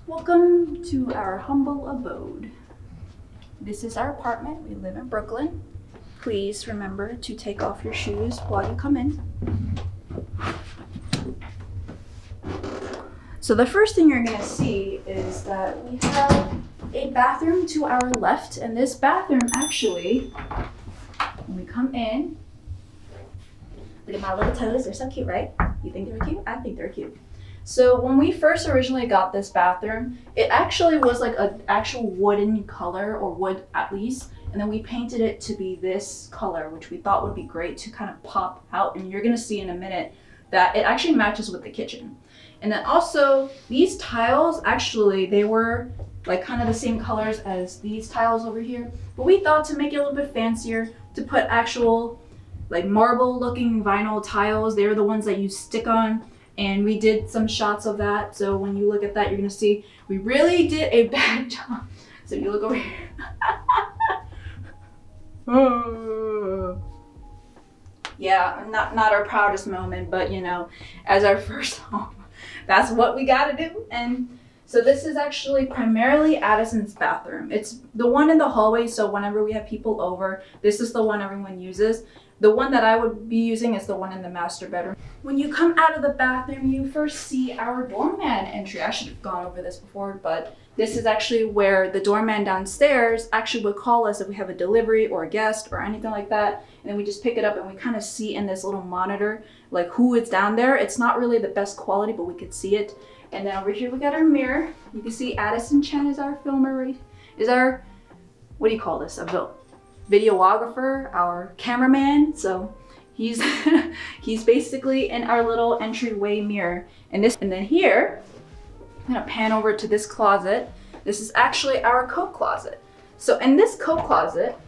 Welcome to our humble abode. This is our apartment. We live in Brooklyn. Please remember to take off your shoes while you come in. So the first thing you're gonna see is that we have a bathroom to our left, and this bathroom actually, when we come in, look at my little toes, they're so cute, right? You think they're cute? I think they're cute. So when we first originally got this bathroom, it actually was like an actual wooden color, or wood at least, and then we painted it to be this color, which we thought would be great to kind of pop out, and you're gonna see in a minute that it actually matches with the kitchen. And then also, these tiles, actually, they were like kind of the same colors as these tiles over here, but we thought to make it a little bit fancier, to put actual like marble looking vinyl tiles. They're the ones that you stick on, and we did some shots of that. So when you look at that, you're gonna see we really did a bad job. So if you look over here. Yeah, not our proudest moment, but you know, as our first home, that's what we gotta do. And so this is actually primarily Addison's bathroom. It's the one in the hallway, so whenever we have people over, this is the one everyone uses. The one that I would be using is the one in the master bedroom. When you come out of the bathroom, you first see our doorman entry. I should have gone over this before, but this is actually where the doorman downstairs actually would call us if we have a delivery or a guest or anything like that. And then we just pick it up and we kind of see in this little monitor, like who is down there. It's not really the best quality, but we could see it. And then over here, we got our mirror. You can see Addison Chen is our filmer, is our, what do you call this? A videographer, our cameraman. So he's he's basically in our little entryway mirror. And then here, I'm gonna pan over to this closet. This is actually our coat closet. So in this coat closet,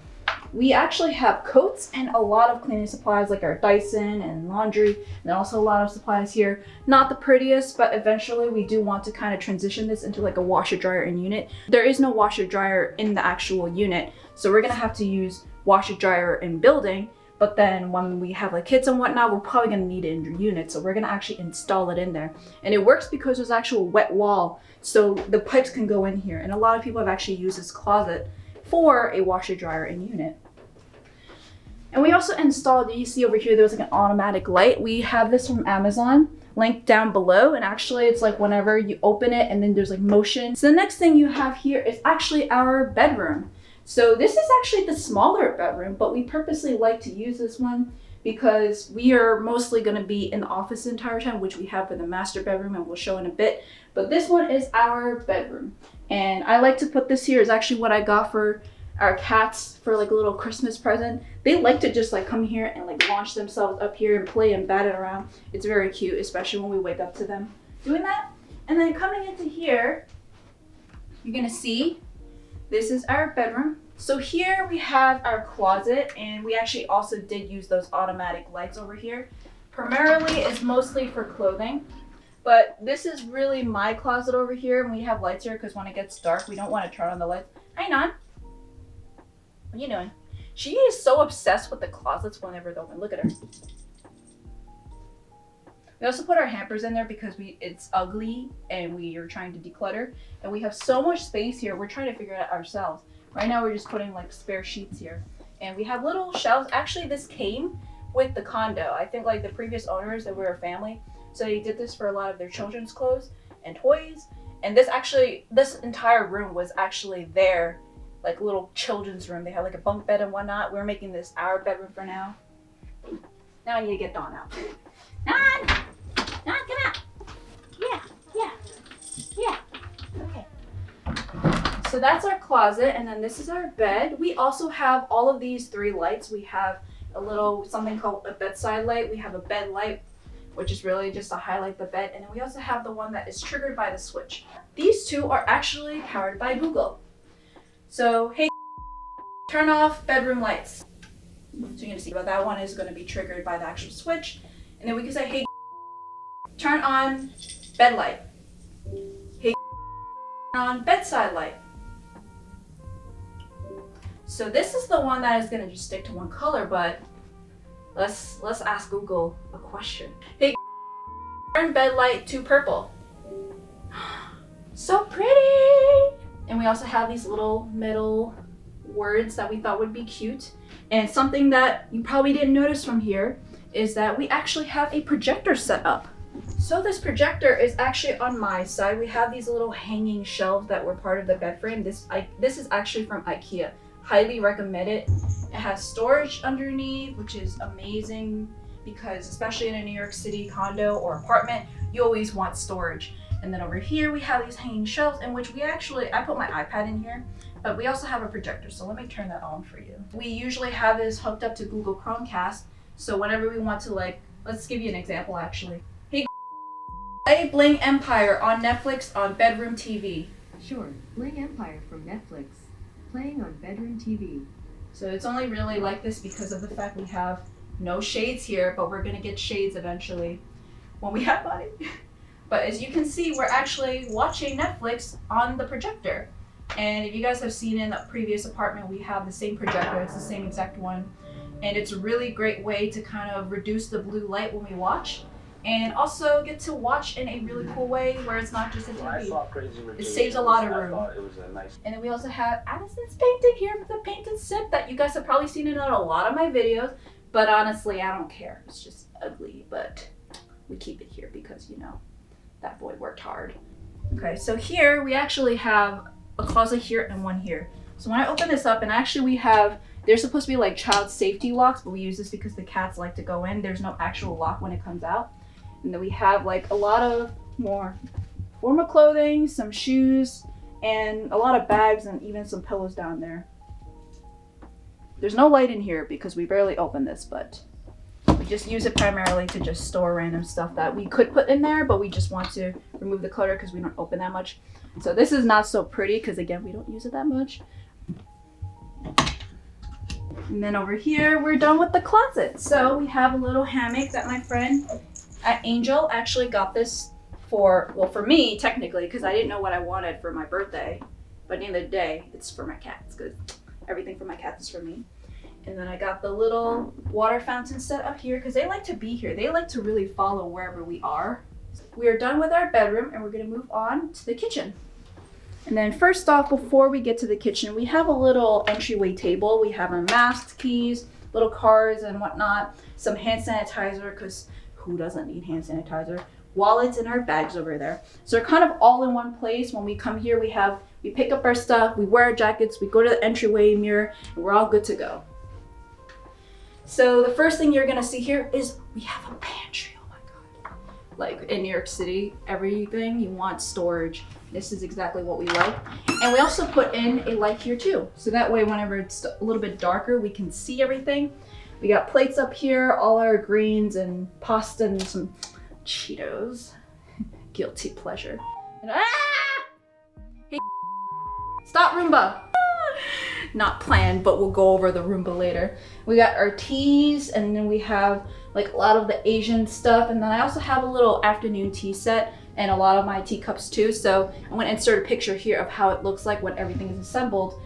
we actually have coats and a lot of cleaning supplies like our Dyson and laundry, and also a lot of supplies here. Not the prettiest, but eventually we do want to kind of transition this into like a washer dryer and unit. There is no washer dryer in the actual unit, so we're gonna have to use washer dryer in building, but then when we have like kids and whatnot, we're probably gonna need it in your unit, so we're gonna actually install it in there. And it works because there's actual wet wall, so the pipes can go in here, and a lot of people have actually used this closet for a washer dryer and unit. And we also installed, you see over here, there's like an automatic light. We have this from Amazon, linked down below. And actually it's like whenever you open it and then there's like motion. So the next thing you have here is actually our bedroom. So this is actually the smaller bedroom, but we purposely like to use this one because we are mostly gonna be in the office the entire time, which we have for the master bedroom and we'll show in a bit. But this one is our bedroom. And I like to put this here, is actually what I got for our cats for like a little Christmas present. They like to just like come here and like launch themselves up here and play and bat it around. It's very cute, especially when we wake up to them doing that. And then coming into here, you're gonna see this is our bedroom. So here we have our closet, and we actually also did use those automatic lights over here. Primarily it's mostly for clothing, but this is really my closet over here, and we have lights here because when it gets dark, we don't want to turn on the lights. Hi, Nan. What are you doing? She is so obsessed with the closets whenever they're open. Look at her. We also put our hampers in there because it's ugly and we are trying to declutter. And we have so much space here, we're trying to figure it out ourselves. Right now we're just putting like spare sheets here. And we have little shelves. Actually, this came with the condo. I think like the previous owners, that were a family. So they did this for a lot of their children's clothes and toys. And this entire room was actually there, like little children's room. They had like a bunk bed and whatnot. We're making this our bedroom for now. Now I need to get Dawn out. Dawn, come out. Yeah. Okay. So that's our closet, and then this is our bed. We also have all of these 3 lights. We have a little something called a bedside light. We have a bed light, which is really just to highlight the bed. And then we also have the one that is triggered by the switch. These 2 are actually powered by Google. So, hey, turn off bedroom lights. So you're gonna see, but that one is gonna be triggered by the actual switch. And then we can say, hey, turn on bed light. Hey, turn on bedside light. So this is the one that is gonna just stick to one color, but let's ask Google a question. Hey, turn bed light to purple. So pretty. we also have these little metal words that we thought would be cute. And something that you probably didn't notice from here is that we actually have a projector set up. So this projector is actually on my side. We have these little hanging shelves that were part of the bed frame. This is actually from IKEA. Highly recommend it. It has storage underneath, which is amazing because especially in a New York City condo or apartment, you always want storage. And then over here we have these hanging shelves in which I put my iPad in here, but we also have a projector. So let me turn that on for you. We usually have this hooked up to Google Chromecast. So whenever we want to, like, let's give you an example actually. Hey, play Bling Empire on Netflix on bedroom TV. Sure, Bling Empire from Netflix. Playing on bedroom TV. So it's only really like this because of the fact we have no shades here, but we're gonna get shades eventually when we have money. But as you can see, we're actually watching Netflix on the projector. And if you guys have seen in the previous apartment, we have the same projector. It's the same exact one. And it's a really great way to kind of reduce the blue light when we watch. And also get to watch in a really cool way where it's not just a TV. It saves a lot of room. And then we also have Addison's painting here with a painted sip that you guys have probably seen in a lot of my videos. But honestly, I don't care. It's just ugly, but we keep it here because, you know, that boy worked hard. Okay, so here we actually have a closet here and one here. So when I open this up, and actually they're supposed to be like child safety locks, but we use this because the cats like to go in. There's no actual lock when it comes out. And then we have like a lot of more formal clothing, some shoes, and a lot of bags and even some pillows down there. There's no light in here because we barely open this, but we just use it primarily to just store random stuff that we could put in there, but we just want to remove the clutter because we don't open that much. So this is not so pretty because again, we don't use it that much. And then over here, we're done with the closet. So we have a little hammock that my friend at Angel actually got this for me technically, because I didn't know what I wanted for my birthday. But at the end of the day, it's for my cats because everything for my cats is for me. And then I got the little water fountain set up here because they like to be here. They like to really follow wherever we are. We are done with our bedroom and we're gonna move on to the kitchen. And then first off, before we get to the kitchen, we have a little entryway table. We have our masks, keys, little cards and whatnot, some hand sanitizer because who doesn't need hand sanitizer? Wallets and our bags over there. So they're kind of all in one place. When we come here, we pick up our stuff, we wear our jackets, we go to the entryway mirror, and we're all good to go. So the first thing you're gonna see here is we have a pantry. Oh my God. Like in New York City, everything you want storage. This is exactly what we like. And we also put in a light here too. So that way, whenever it's a little bit darker, we can see everything. We got plates up here, all our greens and pasta and some Cheetos. Guilty pleasure. And, hey, stop Roomba. Not planned, but we'll go over the Roomba later. We got our teas, and then we have like a lot of the Asian stuff, and then I also have a little afternoon tea set and a lot of my teacups too. So I'm gonna insert a picture here of how it looks like when everything is assembled.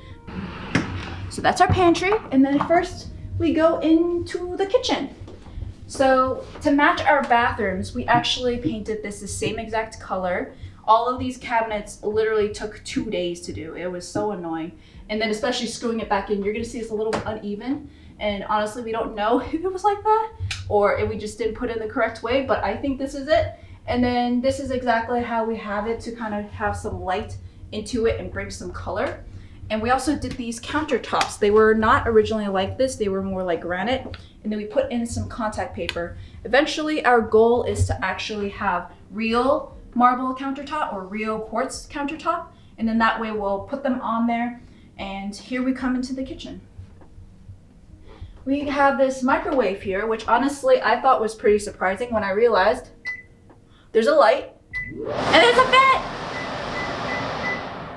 So that's our pantry, and then first we go into the kitchen. So to match our bathrooms, we actually painted this the same exact color. All of these cabinets literally took 2 days to do. It was so annoying. And then especially screwing it back in, you're gonna see it's a little uneven. And honestly, we don't know if it was like that or if we just didn't put it in the correct way, but I think this is it. And then this is exactly how we have it to kind of have some light into it and bring some color. And we also did these countertops. They were not originally like this. They were more like granite. And then we put in some contact paper. Eventually, our goal is to actually have real marble countertop or real quartz countertop. And then that way we'll put them on there. And here we come into the kitchen. We have this microwave here, which honestly I thought was pretty surprising when I realized there's a light and there's a vent.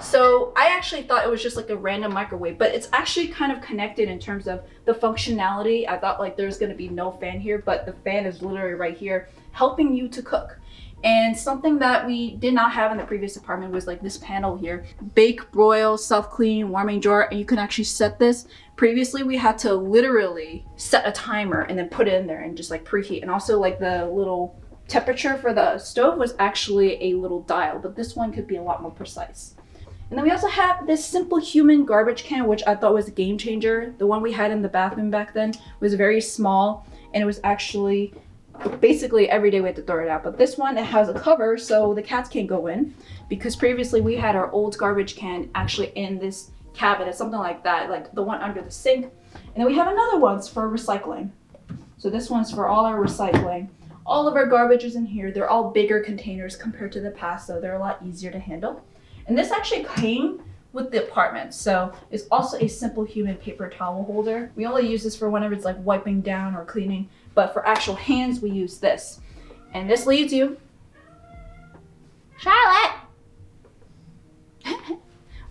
So I actually thought it was just like a random microwave, but it's actually kind of connected in terms of the functionality. I thought like there's gonna be no fan here, but the fan is literally right here helping you to cook. And something that we did not have in the previous apartment was like this panel here. Bake, broil, self-clean, warming jar, and you can actually set this. Previously, we had to literally set a timer and then put it in there and just like preheat. And also like the little temperature for the stove was actually a little dial, but this one could be a lot more precise. And then we also have this Simple Human garbage can, which I thought was a game changer. The one we had in the bathroom back then was very small, and it was actually basically every day we had to throw it out. But this one, it has a cover so the cats can't go in, because previously we had our old garbage can actually in this cabinet, something like that, like the one under the sink. And then we have another one for recycling. So this one's for all our recycling. All of our garbage is in here. They're all bigger containers compared to the past, so they're a lot easier to handle. And this actually came with the apartment, so it's also a Simple Human paper towel holder. We only use this for whenever it's like wiping down or cleaning, but for actual hands we use this. And this leads you, Charlotte!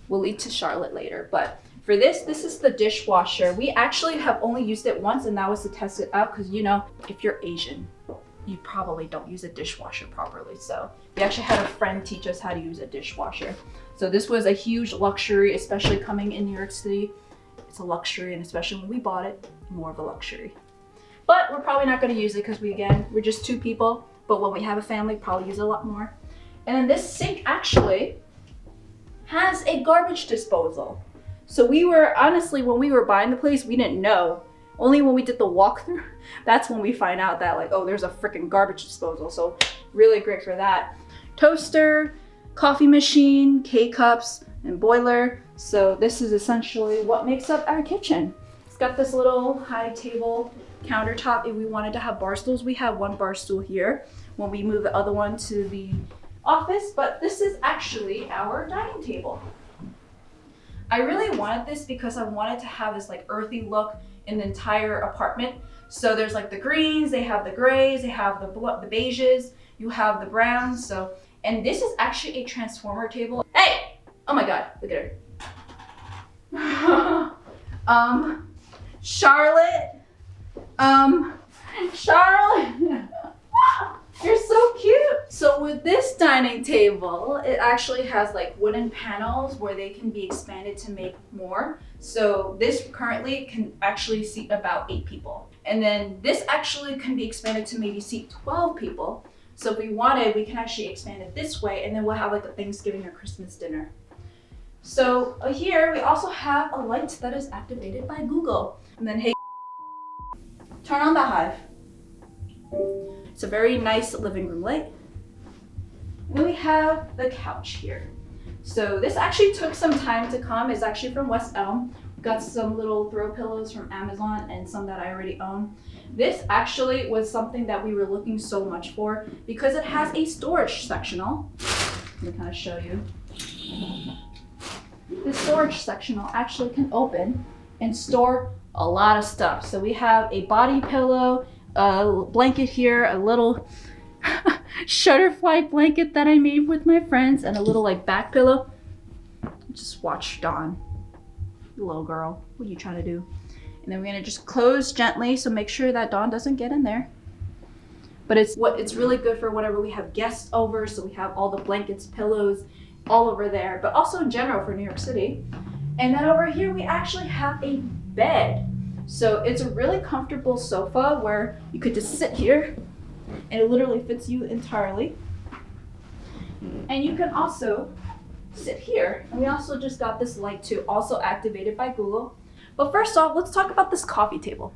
We'll lead to Charlotte later, but for this is the dishwasher. We actually have only used it once, and that was to test it out, because you know, if you're Asian, you probably don't use a dishwasher properly. So we actually had a friend teach us how to use a dishwasher. So this was a huge luxury, especially coming in New York City. It's a luxury, and especially when we bought it, more of a luxury. But we're probably not going to use it because we're just 2 people. But when we have a family, probably use it a lot more. And then this sink actually has a garbage disposal. So we were, honestly, when we were buying the place, we didn't know. Only when we did the walkthrough, that's when we find out that like, oh, there's a freaking garbage disposal. So really great for that. Toaster, coffee machine, K-cups, and boiler. So this is essentially what makes up our kitchen. It's got this little high table countertop. If we wanted to have bar stools, we have one bar stool here when we move the other one to the office, but this is actually our dining table. I really wanted this because I wanted to have this like earthy look in the entire apartment. So there's like the greens, they have the grays, they have the beiges, you have the browns. So, and this is actually a transformer table. Hey, oh my God, look at her. Charlotte, Charlotte, you're so cute. So with this dining table, it actually has like wooden panels where they can be expanded to make more. So this currently can actually seat about 8 people. And then this actually can be expanded to maybe seat 12 people. So if we wanted, we can actually expand it this way, and then we'll have like a Thanksgiving or Christmas dinner. So here we also have a light that is activated by Google. And then, hey, turn on the Hive. It's a very nice living room light. And then we have the couch here. So this actually took some time to come. It's actually from West Elm. We got some little throw pillows from Amazon and some that I already own. This actually was something that we were looking so much for because it has a storage sectional. Let me kind of show you. The storage sectional actually can open and store a lot of stuff. So we have a body pillow, a blanket here, a little shutterfly blanket that I made with my friends, and a little like back pillow. Just watch Dawn, little girl. What are you trying to do? And then we're gonna just close gently, so make sure that Dawn doesn't get in there. But it's really good for whenever we have guests over. So we have all the blankets, pillows, all over there, but also in general for New York City. And then over here we actually have a bed. So it's a really comfortable sofa where you could just sit here and it literally fits you entirely. And you can also sit here. And we also just got this light too, also activated by Google. But first off, let's talk about this coffee table.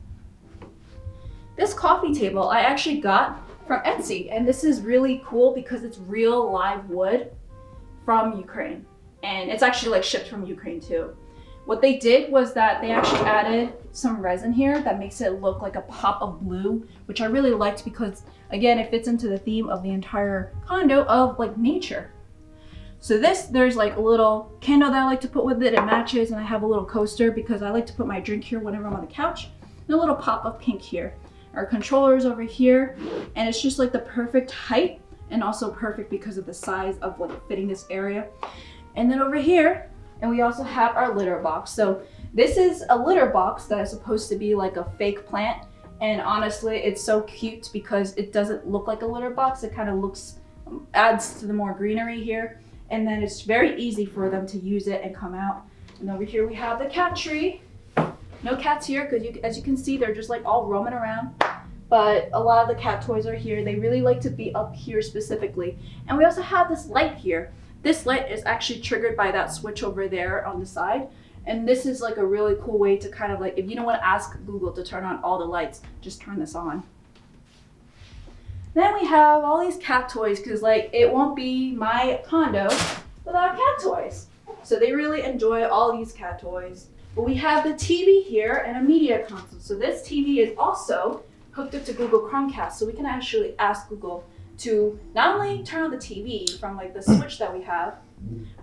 This coffee table I actually got from Etsy, and this is really cool because it's real live wood from Ukraine. And it's actually like shipped from Ukraine too. What they did was that they actually added some resin here that makes it look like a pop of blue, which I really liked because, again, it fits into the theme of the entire condo of like nature. So there's like a little candle that I like to put with it. It matches, and I have a little coaster because I like to put my drink here whenever I'm on the couch. And a little pop of pink here. Our controller's over here, and it's just like the perfect height and also perfect because of the size of like fitting this area. And then over here, and we also have our litter box. So this is a litter box that is supposed to be like a fake plant. And honestly, it's so cute because it doesn't look like a litter box. It kind of looks, adds to the more greenery here. And then it's very easy for them to use it and come out. And over here we have the cat tree. No cats here because as you can see, they're just like all roaming around. But a lot of the cat toys are here. They really like to be up here specifically. And we also have this light here This light is actually triggered by that switch over there on the side. And this is like a really cool way to kind of like, if you don't want to ask Google to turn on all the lights, just turn this on. Then we have all these cat toys because like it won't be my condo without cat toys. So they really enjoy all these cat toys. But we have the TV here and a media console. So this TV is also hooked up to Google Chromecast. So we can actually ask Google to not only turn on the TV from like the switch that we have,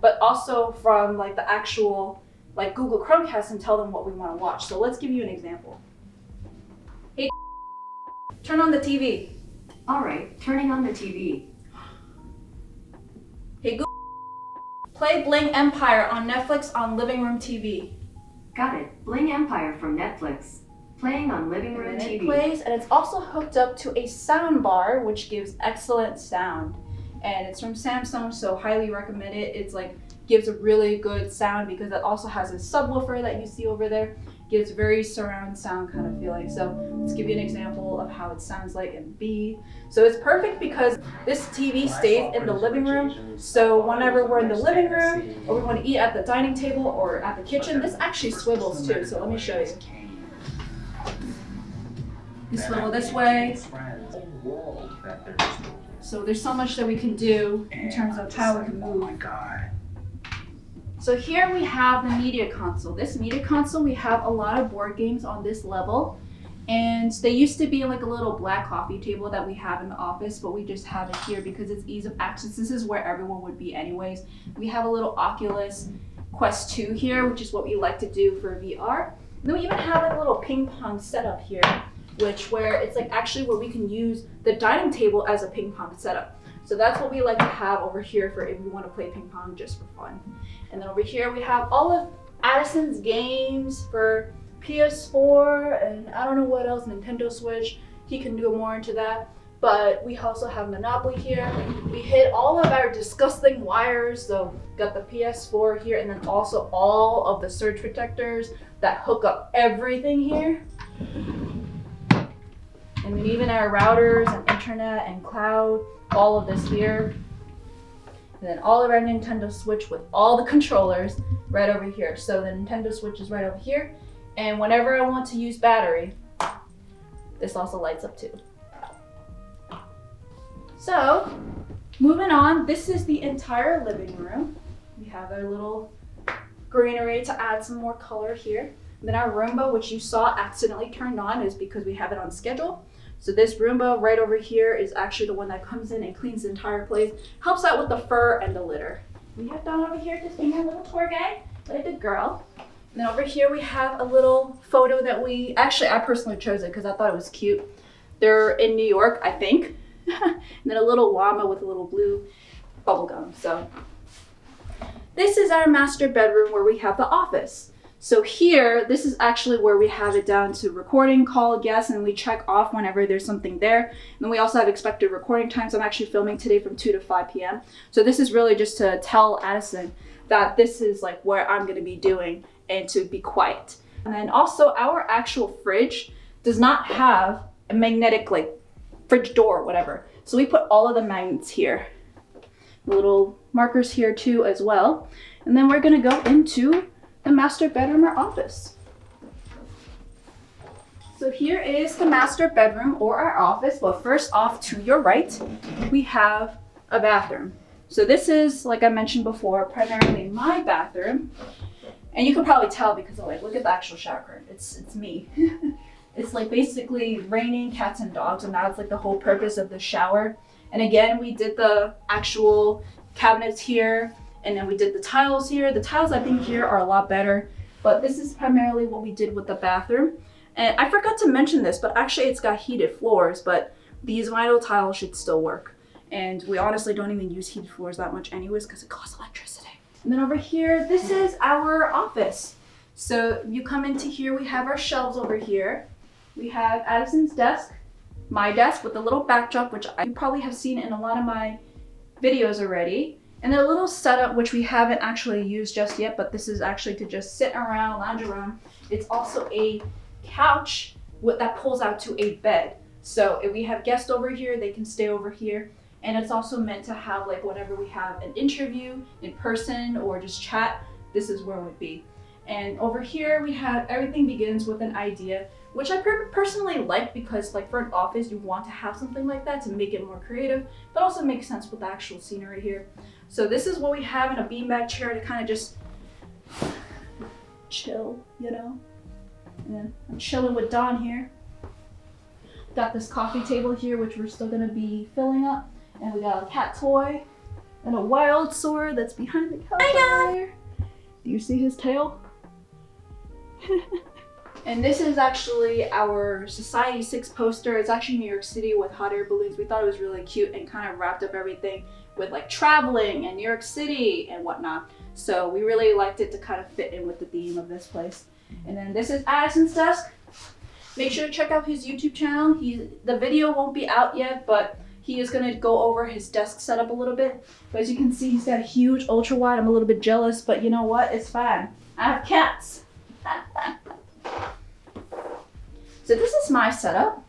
but also from like the actual like Google Chromecast and tell them what we want to watch. So let's give you an example. Hey, turn on the TV. All right, turning on the TV. Hey Google, play Bling Empire on Netflix on living room TV. Got it. Bling Empire from Netflix. Playing on living room And it TV. plays, and it's also hooked up to a sound bar, which gives excellent sound. And it's from Samsung, so highly recommend it. It's like gives a really good sound because it also has a subwoofer that you see over there. Gives very surround sound kind of feeling. So let's give you an example of how it sounds like in B. So it's perfect because this TV stays in the living room. So whenever we're in the living room or we want to eat at the dining table or at the kitchen, this actually swivels too. So let me show you. You swivel this way. So there's so much that we can do in terms of how we can move. So here we have the media console. This media console, we have a lot of board games on this level. And they used to be like a little black coffee table that we have in the office, but we just have it here because it's ease of access. This is where everyone would be anyways. We have a little Oculus Quest 2 here, which is what we like to do for VR. And then we even have like a little ping pong setup here, where it's like actually where we can use the dining table as a ping pong setup. So that's what we like to have over here for if we want to play ping pong just for fun. And then over here we have all of Addison's games for PS4 and I don't know what else, Nintendo Switch. He can do more into that. But we also have Monopoly here. We hit all of our disgusting wires. So got the PS4 here and then also all of the surge protectors that hook up everything here. And then even our routers and internet and cloud, all of this here. And then all of our Nintendo Switch with all the controllers right over here. So the Nintendo Switch is right over here. And whenever I want to use battery, this also lights up too. So, moving on, this is the entire living room. We have our little greenery to add some more color here. And then our Roomba, which you saw accidentally turned on, is because we have it on schedule. So this Roomba right over here is actually the one that comes in and cleans the entire place. Helps out with the fur and the litter. We have Dawn over here just being our little tour guide, like a girl. And then over here we have a little photo that I personally chose it because I thought it was cute. They're in New York, I think. And then a little llama with a little blue bubble gum. So this is our master bedroom where we have the office. So here, this is actually where we have it down to recording, call guests, and we check off whenever there's something there. And then we also have expected recording times. I'm actually filming today from 2 to 5 p.m. So this is really just to tell Addison that this is like where I'm gonna be doing and to be quiet. And then also our actual fridge does not have a magnetic like fridge door or whatever. So we put all of the magnets here. Little markers here too as well. And then we're gonna go into the master bedroom or office. So here is the master bedroom or our office. But first off to your right, we have a bathroom. So this is, like I mentioned before, primarily my bathroom. And you can probably tell because of like, look at the actual shower curtain. It's me. It's like basically raining cats and dogs, and that's like the whole purpose of the shower. And again, we did the actual cabinets here, and then we did the tiles here. The tiles I think here are a lot better, but this is primarily what we did with the bathroom. And I forgot to mention this, but actually it's got heated floors, but these vinyl tiles should still work. And we honestly don't even use heated floors that much anyways because it costs electricity. And then over here, this is our office. So you come into here, we have our shelves over here. We have Addison's desk, my desk with a little backdrop, which you probably have seen in a lot of my videos already. And then a little setup, which we haven't actually used just yet, but this is actually to just sit around, lounge around. It's also a couch that pulls out to a bed. So if we have guests over here, they can stay over here. And it's also meant to have like whenever we have an interview in person or just chat, this is where it would be. And over here we have everything begins with an idea, which I personally like because like for an office you want to have something like that to make it more creative, but also make sense with the actual scenery here. So this is what we have in a beanbag chair to kind of just chill, you know? And then I'm chilling with Dawn here. Got this coffee table here, which we're still gonna be filling up. And we got a cat toy and a wild sword that's behind the couch over there. Do you see his tail? And this is actually our Society 6 poster. It's actually New York City with hot air balloons. We thought it was really cute and kind of wrapped up everything with like traveling and New York City and whatnot. So we really liked it to kind of fit in with the theme of this place. And then this is Addison's desk. Make sure to check out his YouTube channel. The video won't be out yet, but he is gonna go over his desk setup a little bit. But as you can see, he's got a huge ultra wide. I'm a little bit jealous, but you know what? It's fine. I have cats. So this is my setup.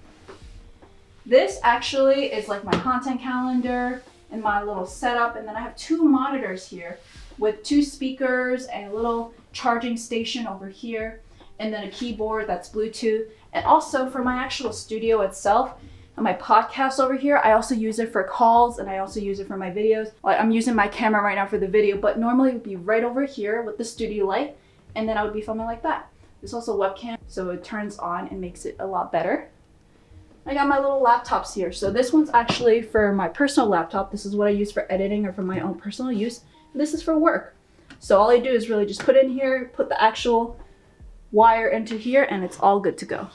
This actually is like my content calendar and my little setup. And then I have 2 monitors here with 2 speakers and a little charging station over here. And then a keyboard that's Bluetooth. And also for my actual studio itself, and my podcast over here, I also use it for calls and I also use it for my videos. I'm using my camera right now for the video, but normally it would be right over here with the studio light, and then I would be filming like that. There's also a webcam, so it turns on and makes it a lot better. I got my little laptops here. So this one's actually for my personal laptop. This is what I use for editing or for my own personal use. This is for work. So all I do is really just put in here, put the actual wire into here, and it's all good to go.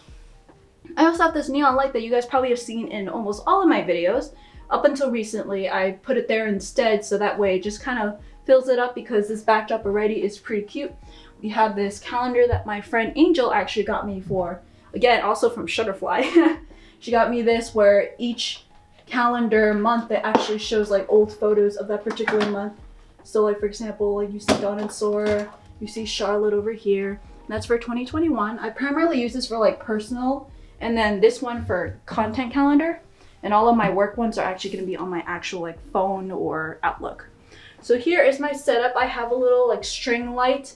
I also have this neon light that you guys probably have seen in almost all of my videos. Up until recently, I put it there instead, so that way it just kind of fills it up because this backdrop already is pretty cute. We have this calendar that my friend Angel actually got me for, again, also from Shutterfly. She got me this where each calendar month it actually shows like old photos of that particular month. So like for example, like you see Dawn and Sora, you see Charlotte over here, and that's for 2021. I primarily use this for like personal, and then this one for content calendar, and all of my work ones are actually going to be on my actual like phone or Outlook. So here is my setup. I have a little like string light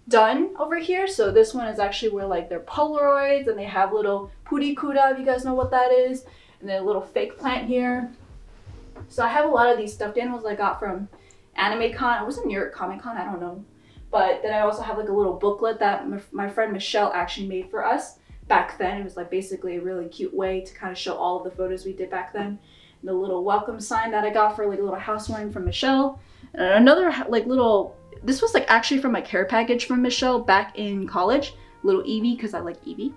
done over here. So this one is actually where like they're Polaroids, and they have little purikuda, if you guys know what that is, and then a little fake plant here. So I have a lot of these stuffed animals I got from Anime Con. It was in New York Comic Con, I don't know. But then I also have like a little booklet that my friend Michelle actually made for us back then. It was like basically a really cute way to kind of show all of the photos we did back then. And the little welcome sign that I got for like a little housewarming from Michelle. And another like little, this was like actually from my care package from Michelle back in college. Little Evie, because I like Evie.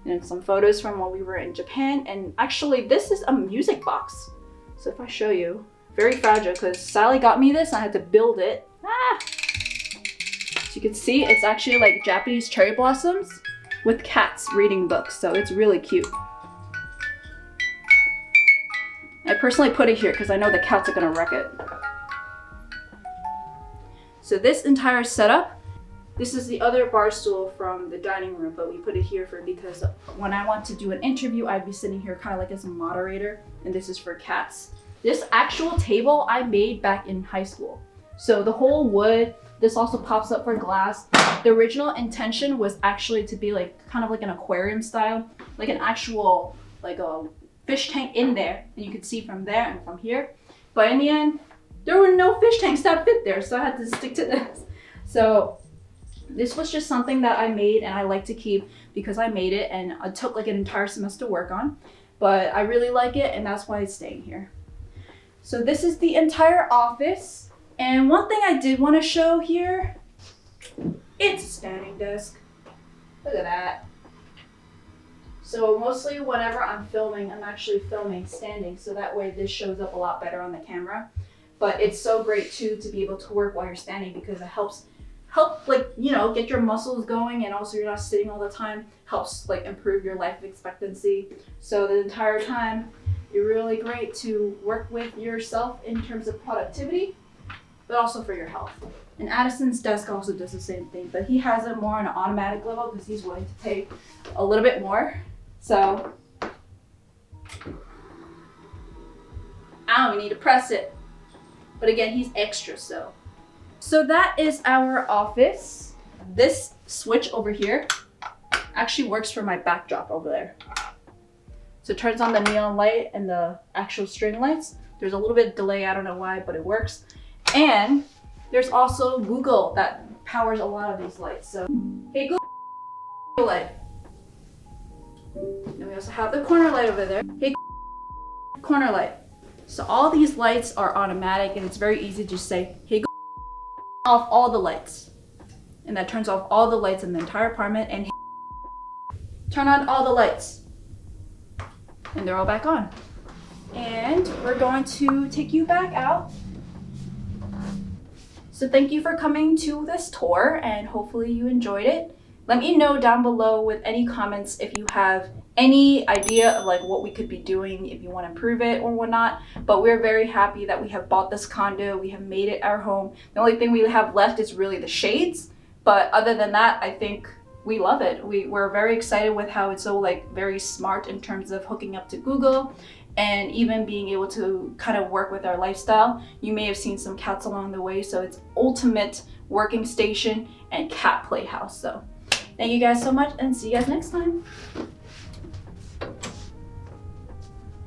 And some photos from when we were in Japan. And actually this is a music box. So if I show you, very fragile because Sally got me this and I had to build it. So you can see it's actually like Japanese cherry blossoms with cats reading books. So it's really cute. I personally put it here because I know the cats are gonna wreck it. So this entire setup, this is the other bar stool from the dining room, but we put it here because when I want to do an interview, I'd be sitting here kind of like as a moderator, and this is for cats. This actual table I made back in high school. So the whole wood, this also pops up for glass. The original intention was actually to be like kind of like an aquarium style, like an actual like a fish tank in there, and you could see from there and from here. But in the end, there were no fish tanks that fit there, so I had to stick to this. So this was just something that I made and I like to keep because I made it and it took like an entire semester to work on. But I really like it and that's why it's staying here. So this is the entire office. And one thing I did want to show here, it's a standing desk. Look at that. So mostly whenever I'm filming, I'm actually filming standing. So that way this shows up a lot better on the camera. But it's so great too to be able to work while you're standing because it helps like, you know, get your muscles going, and also you're not sitting all the time. Helps like improve your life expectancy. So the entire time, you're really great to work with yourself in terms of productivity, but also for your health. And Addison's desk also does the same thing, but he has it more on an automatic level because he's willing to pay a little bit more. So I don't even need to press it. But again, he's extra so. So that is our office. This switch over here actually works for my backdrop over there. So it turns on the neon light and the actual string lights. There's a little bit of delay, I don't know why, but it works. And there's also Google that powers a lot of these lights. So, hey Google light. And we also have the corner light over there. Hey corner light. So all these lights are automatic and it's very easy to just say, hey Google, off all the lights. And that turns off all the lights in the entire apartment and turn on all the lights. And they're all back on. And we're going to take you back out. So thank you for coming to this tour and hopefully you enjoyed it. Let me know down below with any comments if you have any idea of like what we could be doing, if you want to improve it or whatnot. But we're very happy that we have bought this condo. We have made it our home. The only thing we have left is really the shades. But other than that, I think we love it. We're very excited with how it's so like very smart in terms of hooking up to Google and even being able to kind of work with our lifestyle. You may have seen some cats along the way, so it's ultimate working station and cat playhouse. So thank you guys so much and see you guys next time.